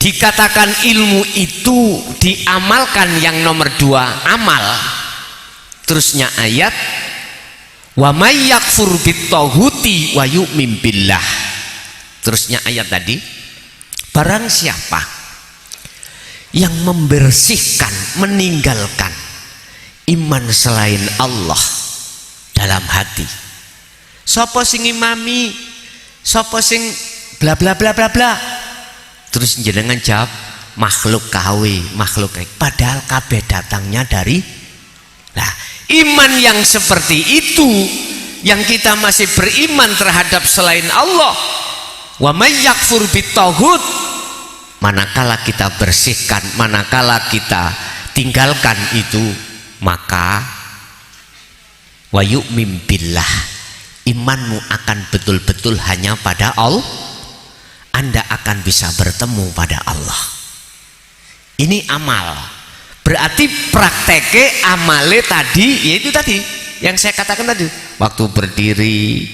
dikatakan ilmu itu diamalkan, yang nomor 2 amal. Terusnya ayat, wa may yakfur bittaghuti wa yu'min billah. Terusnya ayat tadi, barang siapa yang membersihkan, meninggalkan iman selain Allah dalam hati. Sapa sing imami, sapa sing bla bla bla bla bla. Terus jenengan jawab, makhluk kawe, makhluk kawe. Padahal kabeh datangnya dari, nah, iman yang seperti itu, yang kita masih beriman terhadap selain Allah. Wa may yakfur bittaghut, manakala kita bersihkan, manakala kita tinggalkan itu, maka wa yu'min billah, imanmu akan betul-betul hanya pada Allah. Anda akan bisa bertemu pada Allah. Ini amal. Berarti prakteke amale tadi, yaitu tadi yang saya katakan tadi. Waktu berdiri,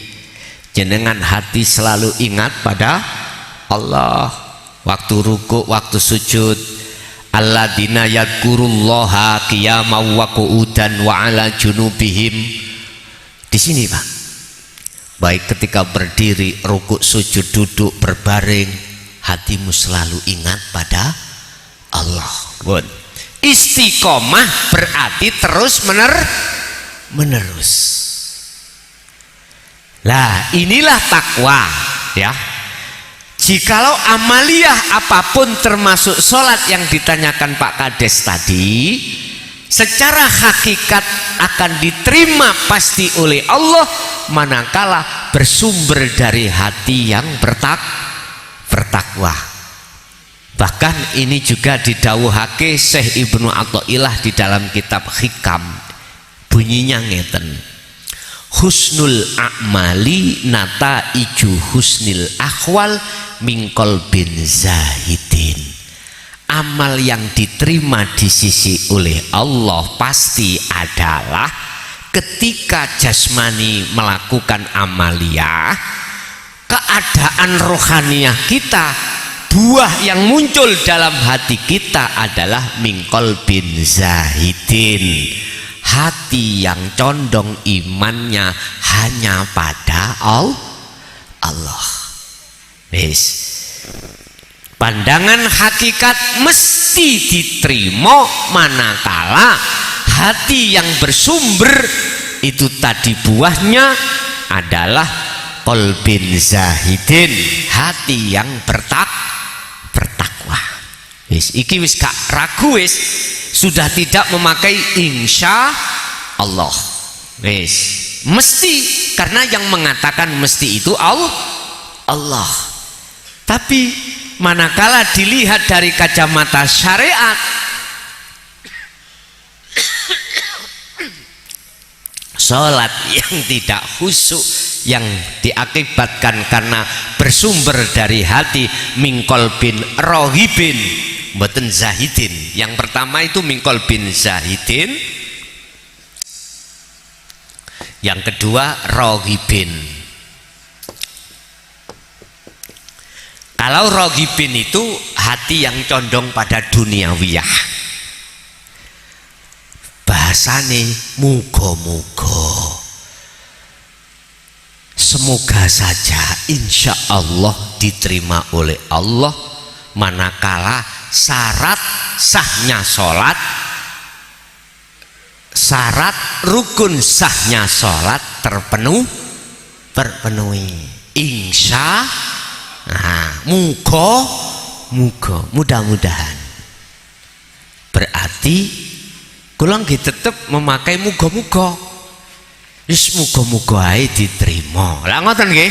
jenengan hati selalu ingat pada Allah. Waktu ruku', waktu sujud, alladzina yadhkurullaha qiyaman wa qu'udan wa ala junubihim. Di sini Pak, baik ketika berdiri, rukuk, sujud, duduk, berbaring, hatimu selalu ingat pada Allah. Good. Istiqomah berarti terus menerus. Lah inilah takwa ya. Jikalau amaliyah apapun termasuk sholat yang ditanyakan Pak Kades tadi, secara hakikat akan diterima pasti oleh Allah manakala bersumber dari hati yang bertakwa. Bahkan ini juga didawuhake Syekh Ibnu Athaillah di dalam kitab Hikam, bunyinya ngeten, husnul a'mali nataiju husnil akhwal min qalbin zahidin. Amal yang diterima di sisi oleh Allah pasti adalah ketika jasmani melakukan amaliyah, keadaan rohaniah kita, buah yang muncul dalam hati kita adalah min qalbin zahidin, hati yang condong imannya hanya pada Allah. Wis, pandangan hakikat mesti diterima manakala hati yang bersumber itu tadi buahnya adalah qalbin zahidin, hati yang bertakwa. Wis, iki wis gak ragu, wis sudah tidak memakai insya Allah. Wis mesti, karena yang mengatakan mesti itu Allah. Tapi manakala dilihat dari kacamata syariat, sholat yang tidak khusyuk yang diakibatkan karena bersumber dari hati min qalbin rohibin mboten zahidin. Yang pertama itu min qalbin zahidin, yang kedua rohibin. Kalau rohibin itu hati yang condong pada duniawiyah, bahasane muga-muga, semoga saja insya Allah diterima oleh Allah manakala syarat sahnya sholat, syarat rukun sahnya sholat terpenuhi. Insya, nah, mudah-mudahan. Berarti kula nggih tetep memakai muga-muga. Wis muga-muga ae diterima. Lah ngoten nggih.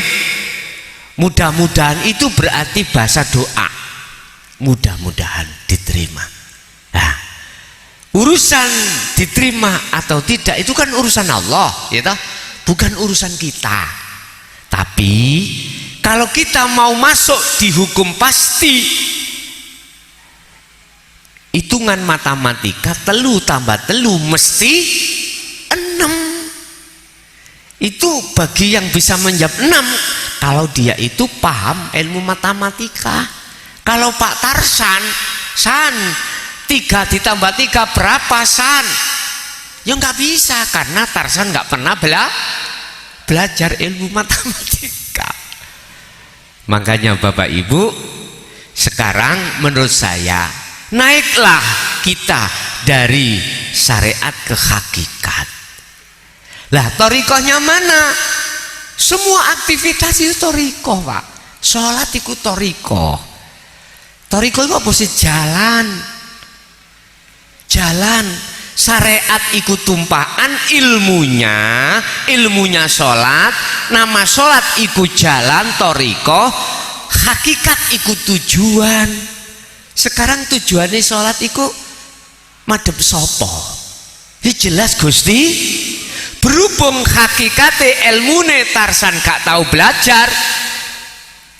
Mudah-mudahan itu berarti bahasa doa. Mudah-mudahan diterima. Nah, urusan diterima atau tidak itu kan urusan Allah, ya toh? Bukan urusan kita. Tapi kalau kita mau masuk di hukum pasti, hitungan matematika 3 tambah 3 mesti 6. Itu bagi yang bisa menjawab 6 kalau dia itu paham ilmu matematika. Kalau Pak Tarsan, San, 3 ditambah 3 berapa San? Ya nggak bisa karena Tarsan nggak pernah belajar ilmu matematika. Makanya Bapak Ibu, sekarang menurut saya naiklah kita dari syariat ke hakikat. Lah thariqahnya mana? Semua aktivitas itu thariqah, Pak. Sholat itu thariqah. Thariqah itu apa sih? Jalan. Syariat ikut tumpahan ilmunya sholat, nama sholat ikut jalan thariqah, hakikat ikut tujuan. Sekarang tujuannya sholat ikut madhep sopo? Ini jelas Gusti. Berhubung hakikate ilmune Tarsan gak tahu belajar,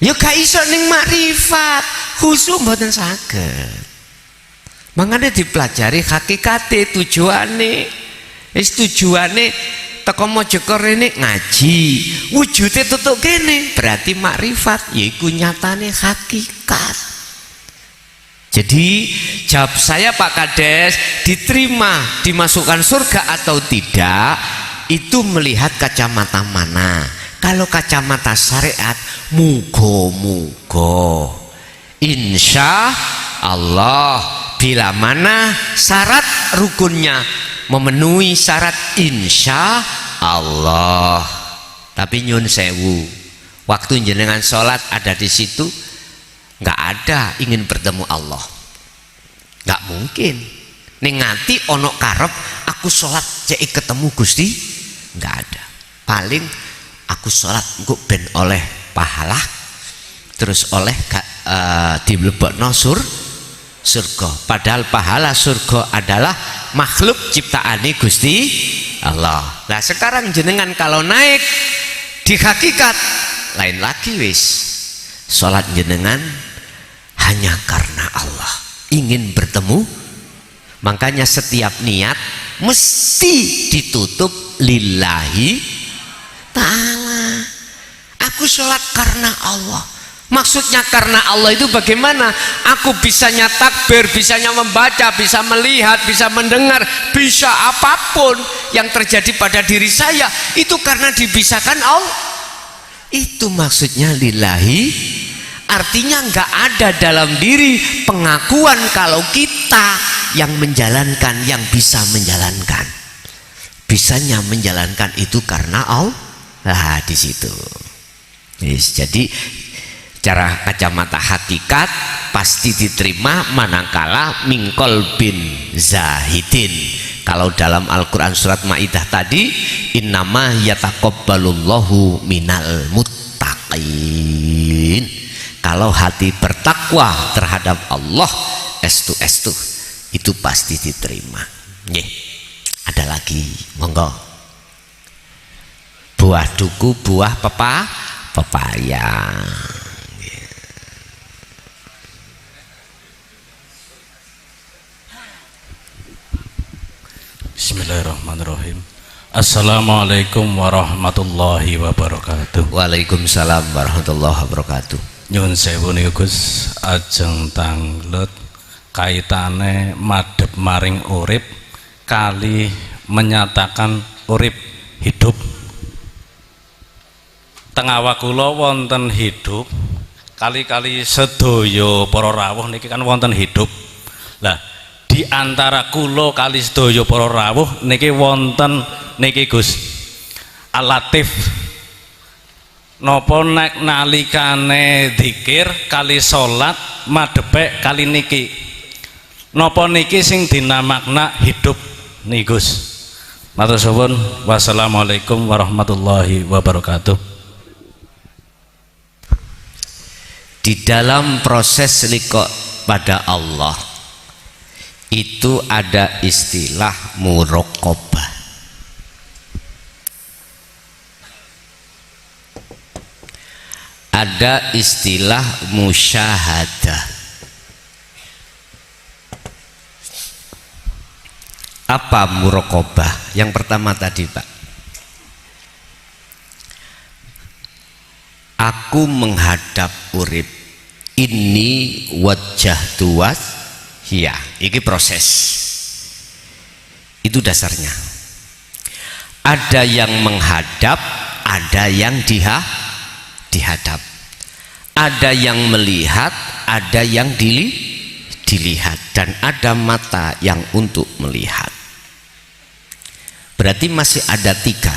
ya gak iso ning makrifat, khusus mboten saged. Mangane dipelajari hakikate, tujuane. Wis tujuane teko Mojokerto rene ngaji, wujude tutuk kene, berarti makrifat, yaiku nyatane hakikat. Jadi jawab saya Pak Kades, diterima dimasukkan surga atau tidak itu melihat kacamata mana. Kalau kacamata syariat, mugo-mugo insya Allah, bila mana syarat rukunnya memenuhi syarat insya Allah. Tapi nyun sewu, waktu jenengan sholat ada di situ, nggak ada ingin bertemu Allah, nggak mungkin. Nengati ono karep aku sholat cek ketemu Gusti, nggak ada. Paling aku sholat engko ben oleh pahala, terus oleh dimlebokno surga. Padahal pahala surga adalah makhluk ciptaane Gusti Allah. Nah sekarang jenengan kalau naik di hakikat lain lagi wis. Sholat jenengan hanya karena Allah, ingin bertemu. Makanya setiap niat mesti ditutup lillahi ta'ala. Aku sholat karena Allah. Maksudnya karena Allah itu bagaimana? Aku bisanya takbir, bisanya membaca, bisa melihat, bisa mendengar, bisa apapun yang terjadi pada diri saya itu karena dibisakan Allah. Itu maksudnya lillahi. Artinya nggak ada dalam diri pengakuan kalau kita yang menjalankan, yang bisa menjalankan. Bisanya menjalankan itu karena Allah. Nah di situ. Yes, jadi cara kacamata hakikat pasti diterima manakala mingkol bin zahidin. Kalau dalam Al-Quran surat Maidah tadi, innama yataqabbalullahu minal muttaqin. Kalau hati bertakwa terhadap Allah, estu itu pasti diterima. Nih, ada lagi, monggo. Buah duku, buah pepaya. Bismillahirrahmanirrahim. Assalamualaikum warahmatullahi wabarakatuh. Waalaikumsalam warahmatullahi wabarakatuh. Nyuwun sewu niku Gus, ajeng tanglet kaitane madhep maring urip kali menyatakan urip hidup. Teng awak kula wonten hidup, kali-kali sedaya para rawuh niki kan wonten hidup. Lah di antara kula kali sedaya para rawuh niki wonten niki Gus Al-Latif. Napa nek nalikane dzikir kali salat madhepe kali niki, napa niki sing dinamakna hidup nih Gus? Matur suwun. Wassalamualaikum warahmatullahi wabarakatuh. Di dalam proses liqa pada Allah itu ada istilah muraqabah. Ada istilah musyahadah. Apa muraqabah? Yang pertama tadi Pak, aku menghadap urip, Inni wajjahtu wajhiya. Iki proses. Itu dasarnya. Ada yang menghadap, ada yang dihadap. Ada yang melihat, ada yang dilihat, dan ada mata yang untuk melihat. Berarti masih ada 3.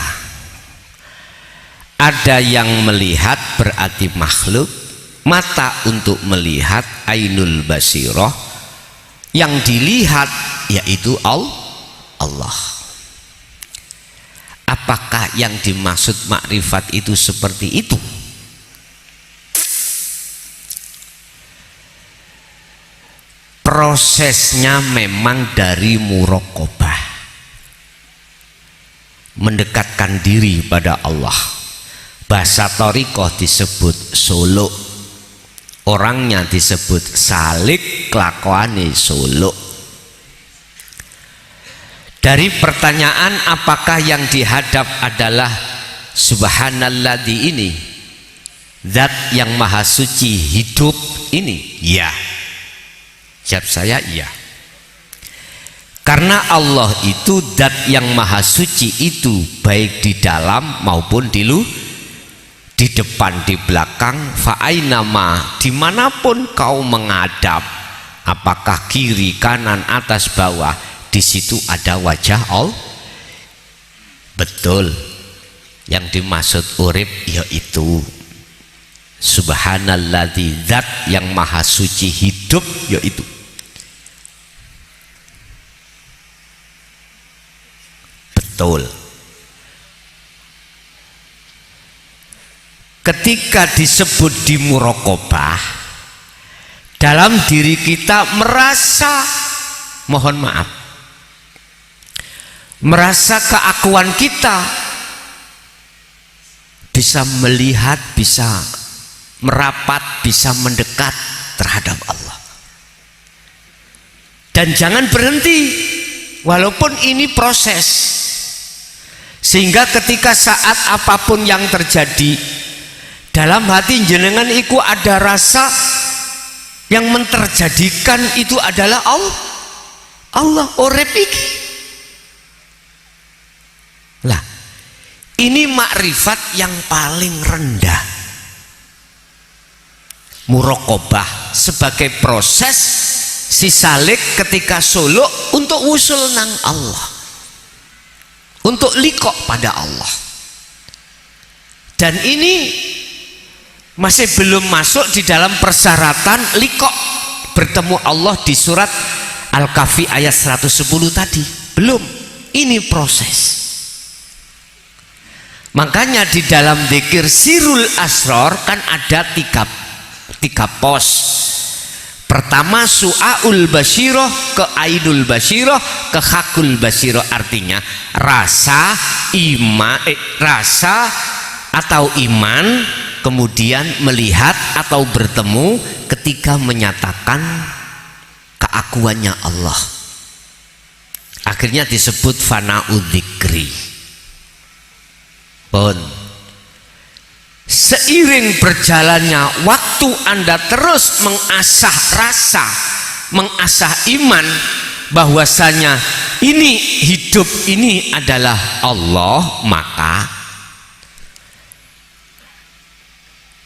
Ada yang melihat berarti makhluk, mata untuk melihat ainul basirah, yang dilihat yaitu Allah. Apakah yang dimaksud makrifat itu seperti itu? Prosesnya memang dari muraqabah, mendekatkan diri pada Allah. Bahasa thariqah disebut suluk, orangnya disebut salik, kelakuane suluk. Dari pertanyaan apakah yang dihadap adalah subhanalladzi ini, zat yang maha suci hidup ini? Ya. Jawab saya iya. Karena Allah itu zat yang maha suci itu, baik di dalam maupun di depan, di belakang. Fa'ainama, dimanapun kau menghadap, apakah kiri, kanan, atas, bawah, di situ ada wajah Allah. Betul. Yang dimaksud urip yaitu subhanalladzi, zat yang maha suci hidup yaitu. Betul. Ketika disebut di muraqabah, dalam diri kita merasa, mohon maaf, merasa keakuan kita bisa melihat, bisa merapat, bisa mendekat terhadap Allah. Dan jangan berhenti, walaupun ini proses. Sehingga ketika saat apapun yang terjadi dalam hati jenengan iku ada rasa yang menterjadikan itu adalah Allah urip iki. Lah, ini makrifat yang paling rendah. Muraqabah sebagai proses si salik ketika suluk untuk usul nang Allah, untuk liqo pada Allah. Dan ini masih belum masuk di dalam persyaratan liqo bertemu Allah di surat Al-Kahfi ayat 110 tadi. Belum, ini proses. Makanya di dalam dzikir Sirul Asror kan ada tiga pos. Pertama su'aul basyiroh, ke ainul basyiroh, ke hakul basyiroh. Artinya rasa atau iman, kemudian melihat atau bertemu ketika menyatakan keakuannya Allah. Akhirnya disebut fana'u dzikri. Pun seiring berjalannya waktu Anda terus mengasah rasa, mengasah iman bahwasanya ini hidup ini adalah Allah, maka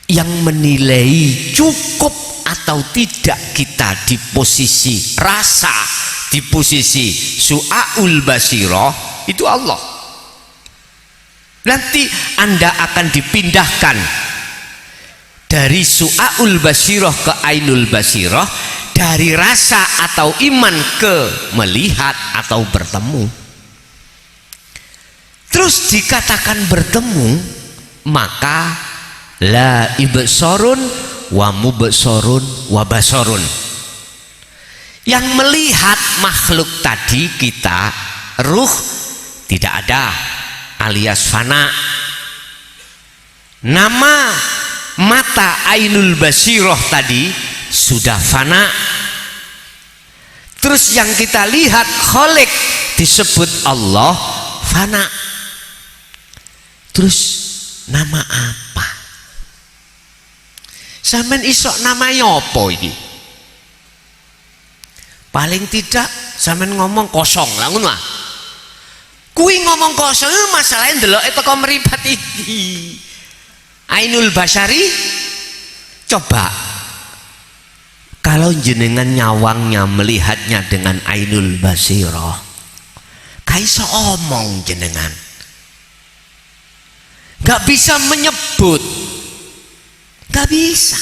yang menilai cukup atau tidak kita di posisi rasa, di posisi su'aul basyiroh itu Allah. Nanti Anda akan dipindahkan dari su'aul basyiroh ke ainul basyiroh, dari rasa atau iman ke melihat atau bertemu. Terus dikatakan bertemu, maka la ibsorun wa mubsorun wa basorun. Yang melihat makhluk tadi kita, ruh tidak ada, alias fana. Nama mata ainul basyiroh tadi sudah fana. Terus yang kita lihat kholik disebut Allah, fana. Terus nama apa? Sampean isok namanya apa iki? Paling tidak sampean ngomong kosong lah ngono ah. Kuwi ngomong kosong masalahnya ndeloke teko mripat iki. Ainul Basyari, coba kalau jenengan nyawangnya melihatnya dengan Ainul Basirah, kaiso omong jenengan, gak bisa menyebut, gak bisa.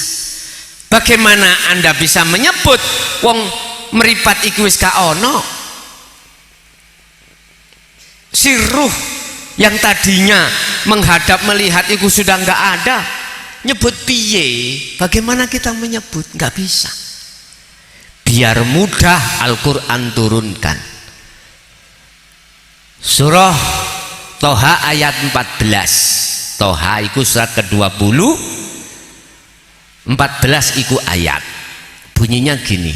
Bagaimana Anda bisa menyebut wong meripat iku wis gak ono? Si ruh yang tadinya menghadap melihat itu sudah nggak ada, nyebut piye? Bagaimana kita menyebut? Nggak bisa. Biar mudah Al-Quran turunkan surah Toha ayat 14. Toha itu surat ke-20, 14 itu ayat bunyinya gini,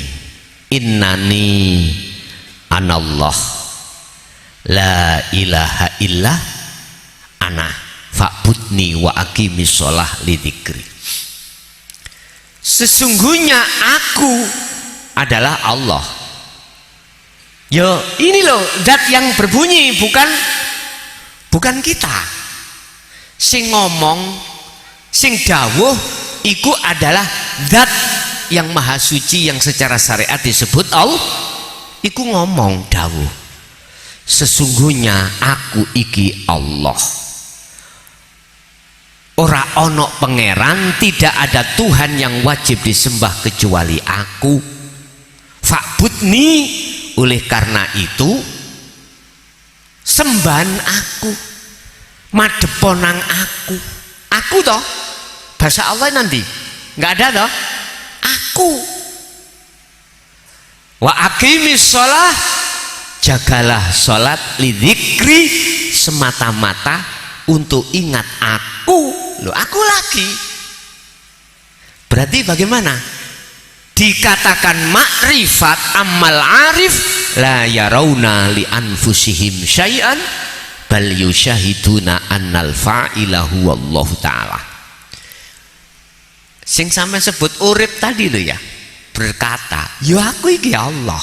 innani anallah la ilaha illa ana fa'budni wa aqimis sholah lidzikri. Sesungguhnya aku adalah Allah. Yo, ini loh zat yang berbunyi, bukan kita. Sing ngomong, sing dawuh iku adalah zat yang maha suci yang secara syariat disebut Allah. Iku ngomong dawuh. Sesungguhnya aku iki Allah. Ora ono pangeran, tidak ada Tuhan yang wajib disembah kecuali aku. Fa'budni, oleh karena itu sembahan aku, madeponang aku toh. Bahasa Allah nanti nggak ada toh. Aku. Wa aqimis sholah, jagalah sholat lidzikri, semata-mata untuk ingat aku. Loh, aku lagi. Berarti bagaimana? Dikatakan makrifat amal arif la yarawna li anfusihim syai'an bal yusyahiduna annal fa'ila huwallahu ta'ala. Sing sampai sebut urip tadi loh ya, berkata ya aku iki Allah.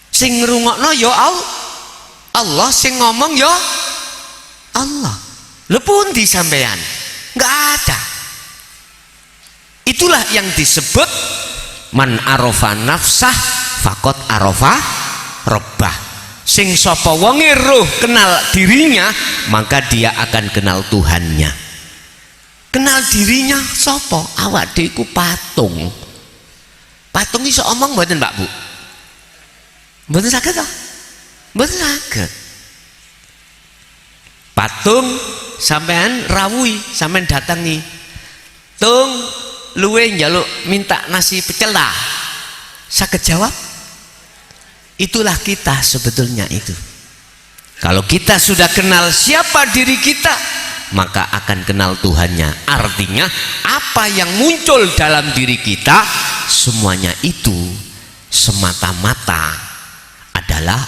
Sing ngrungokno ya Allah, sing ngomong ya Allah. Lho pundi sampean? Enggak ada. Itulah yang disebut man arofa nafsah fakot arofa robbah. Sing sapa wonge roh kenal dirinya, maka dia akan kenal Tuhannya. Kenal dirinya sapa? Awak dhewe iku patung. Patung iso omong mboten Mbak Bu? Mboten saged toh? Mboten saged. Patung sampean rawuhi, sampean datangi. Tung luwe njaluk minta nasi pecel dah. Saged jawab? Itulah kita sebetulnya itu. Kalau kita sudah kenal siapa diri kita, maka akan kenal Tuhannya. Artinya apa yang muncul dalam diri kita, semuanya itu semata-mata adalah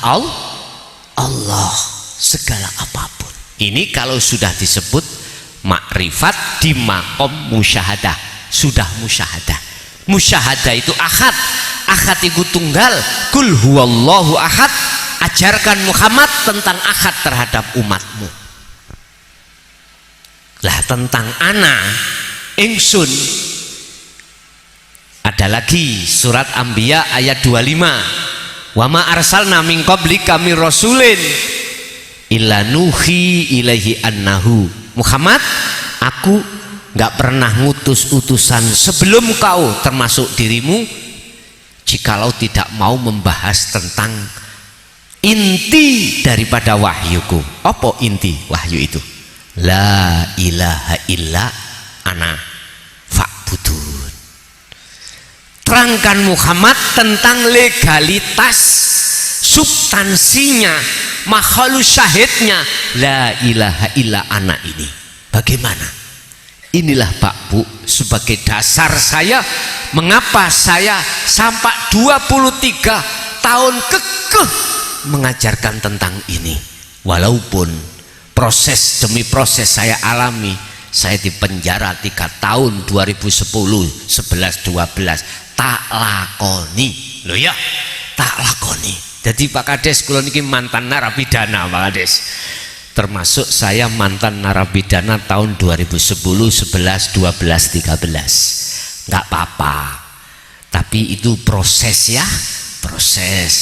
Allah, segala apapun. Ini kalau sudah disebut makrifat di makom musyahadah, sudah musyahadah. Musyahadah itu ahad, ahad itu tunggal. Kul huwallahu ahad. Ajarkan Muhammad tentang ahad terhadap umatmu. Lah tentang ana ingsun ada lagi surat Anbiya ayat 25. Wa ma arsalna min qablika mir rasulin illa nuhi ilaihi annahu. Muhammad, aku nggak pernah ngutus utusan sebelum kau, termasuk dirimu, jikalau tidak mau membahas tentang inti daripada wahyuku. Apa inti wahyu itu? La ilaha illa ana fa'budun. Terangkan Muhammad tentang legalitas, substansinya, makhluk syahidnya la ilaha illa ana ini. Bagaimana? Inilah Pak Bu sebagai dasar saya mengapa saya sampai 23 tahun kekeh mengajarkan tentang ini. Walaupun proses demi proses saya alami saya dipenjara 3 tahun 2010 11 12 tak lakoni lho ya, tak lakoni. Jadi Pak Kades kula niki mantan narapidana Pak Kades, termasuk saya mantan narapidana tahun 2010 11 12 13. Nggak apa-apa, tapi itu proses ya, proses.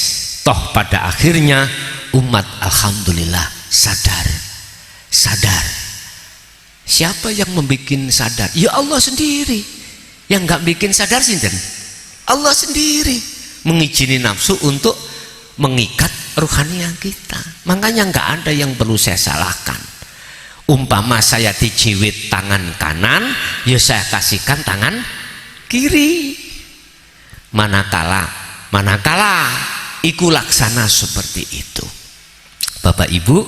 Toh pada akhirnya umat alhamdulillah sadar. Siapa yang membuat sadar? Ya Allah sendiri. Yang nggak bikin sadar sinten? Allah sendiri mengizini nafsu untuk mengikat ruhaniah kita. Makanya nggak ada yang perlu saya salahkan. Umpama saya dijiwit tangan kanan, ya saya kasihkan tangan kiri. Manakala iku laksana seperti itu. Bapak Ibu,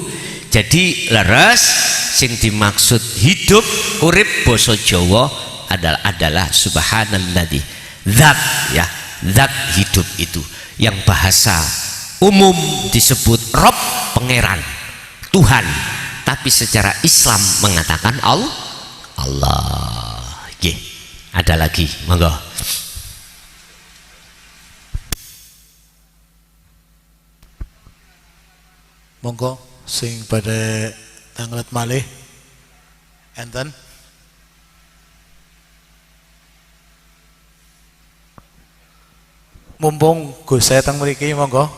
jadi leres sing dimaksud hidup urip basa Jawa adalah subhanalladzi zat ya, zat hidup itu yang bahasa umum disebut Rob, pangeran, Tuhan, tapi secara Islam mengatakan Allah. Ada lagi, monggo. Monggo sing pada tanglet malih enten. Mumpung Gus saya teng mriki monggo.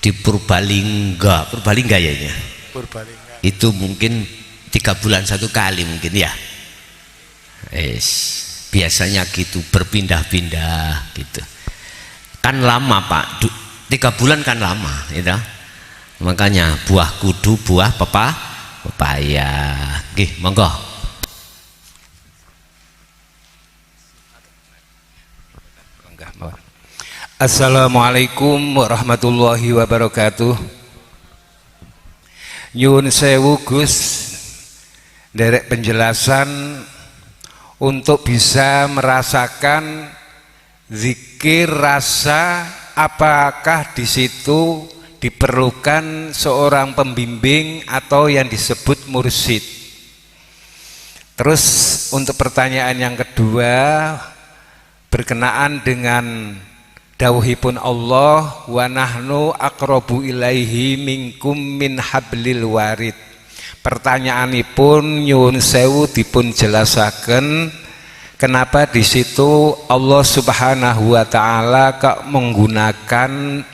Di Purbalingga ya ini. Purbalingga. Itu mungkin 3 bulan 1 kali mungkin ya. Biasanya gitu, berpindah-pindah gitu. Kan lama Pak, 3 bulan kan lama, gitu. Makanya buah kudu, buah pepaya. Monggo. Assalamualaikum warahmatullahi wabarakatuh. Nyuwun sewu Gus, derek penjelasan untuk bisa merasakan zikir rasa, apakah di situ diperlukan seorang pembimbing atau yang disebut mursyid. Terus untuk pertanyaan yang kedua berkenaan dengan dawuhipun Allah, wa nahnu aqrabu ilaihi minkum min hablil warid. Pertanyaanipun nyuwun sewu dipun jelasaken kenapa di situ Allah Subhanahu wa taala kok menggunakan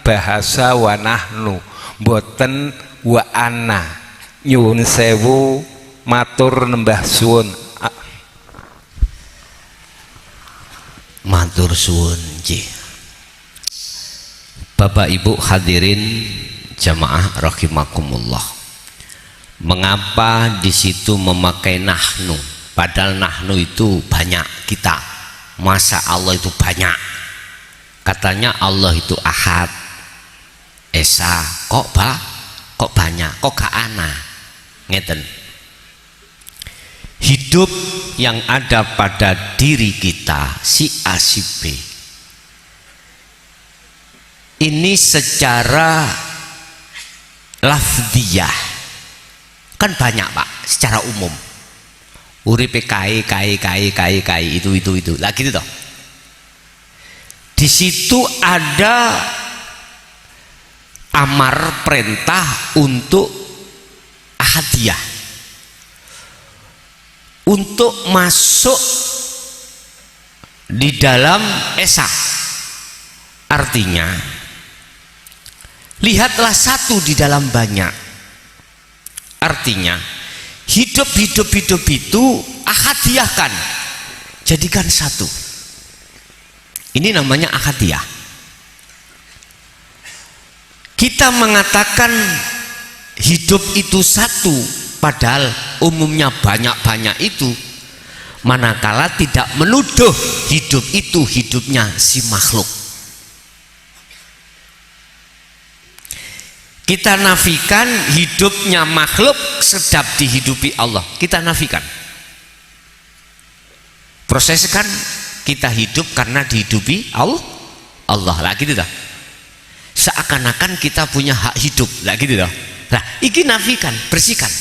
bahasa wa nahnu boten wa ana. Nyuwun sewu matur nembah suwun. Matur suwun nggih. Bapak Ibu hadirin jamaah rahimakumullah. Mengapa di situ memakai nahnu? Padahal nahnu itu banyak kita. Masa Allah itu banyak? Katanya Allah itu ahad, esa, kok banyak, kok gak ana? Ngeten. Hidup yang ada pada diri kita si A si B ini secara lafdiyah kan banyak Pak, secara umum uripe kai itu lah gitu toh. Di situ ada amar perintah untuk ahadiyah, untuk masuk di dalam esa. Artinya lihatlah satu di dalam banyak. Artinya hidup itu ahadiyahkan, jadikan satu. Ini namanya ahadiyah. Kita mengatakan hidup itu satu, padahal umumnya banyak-banyak itu, manakala tidak menuduh hidup itu hidupnya si makhluk. Kita nafikan hidupnya makhluk sedap dihidupi Allah. Kita nafikan. Proses kan kita hidup karena dihidupi Allah lah gitu dah. Seakan-akan kita punya hak hidup lah gitu dah. Nah, iki nafikan, bersihkan.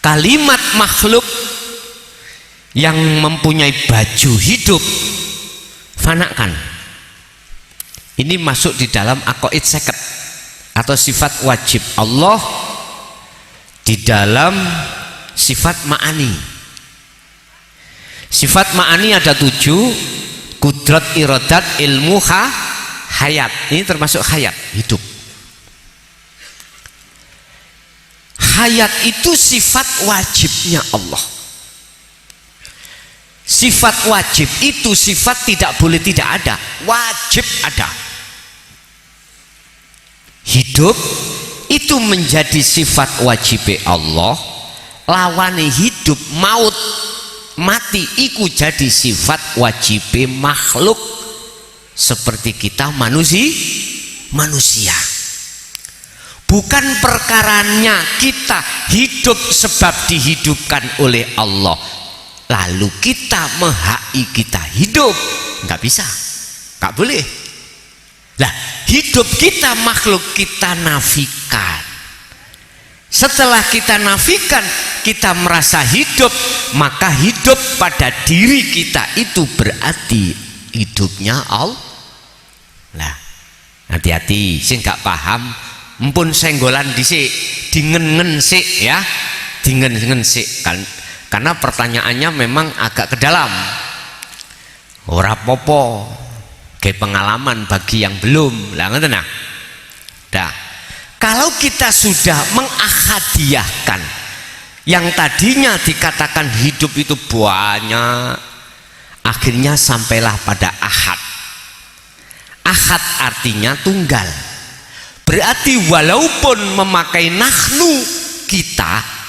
Kalimat makhluk yang mempunyai baju hidup, fanakan. Ini masuk di dalam aqaid seket atau sifat wajib Allah di dalam sifat ma'ani. Sifat ma'ani ada 7: kudrat, iradat, ilmu, hayat. Ini termasuk hayat, hidup. Hayat itu sifat wajibnya Allah. Sifat wajib itu sifat tidak boleh tidak ada, wajib ada. Hidup itu menjadi sifat wajib Allah. Lawane hidup, maut, mati iku jadi sifat wajib makhluk seperti kita manusia. Bukan perkaranya kita hidup sebab dihidupkan oleh Allah lalu kita menghai kita hidup, nggak bisa, nggak boleh. Nah, hidup kita makhluk kita nafikan. Setelah kita nafikan, kita merasa hidup, maka hidup pada diri kita itu berarti hidupnya Allah. Nah, hati-hati, sing nggak paham, mpun senggolan dhisik, dingen sik ya, dingen sik kan. Karena pertanyaannya memang agak ke dalam. Ora popo, kayak pengalaman bagi yang belum. Lah ngoten nah. Dah. Kalau kita sudah mengahadiahkan yang tadinya dikatakan hidup itu banyak, akhirnya sampailah pada ahad. Ahad artinya tunggal. Berarti walaupun memakai nahnu kita,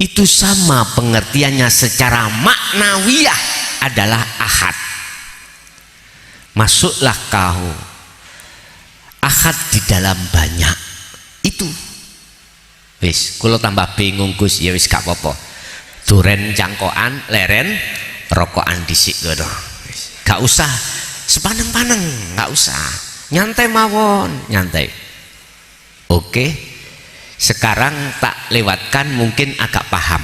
itu sama pengertiannya secara maknawiyah adalah ahad. Masuklah kau ahad di dalam banyak itu. Wis, kalau tambah bingung Gus, ya wis gak apa-apa. Duren cangkokan, leren rokokan dhisik ngono. Gak usah sepaneng-paneng, gak usah. Nyantai mawon, nyantai. Oke. Sekarang tak lewatkan mungkin agak paham.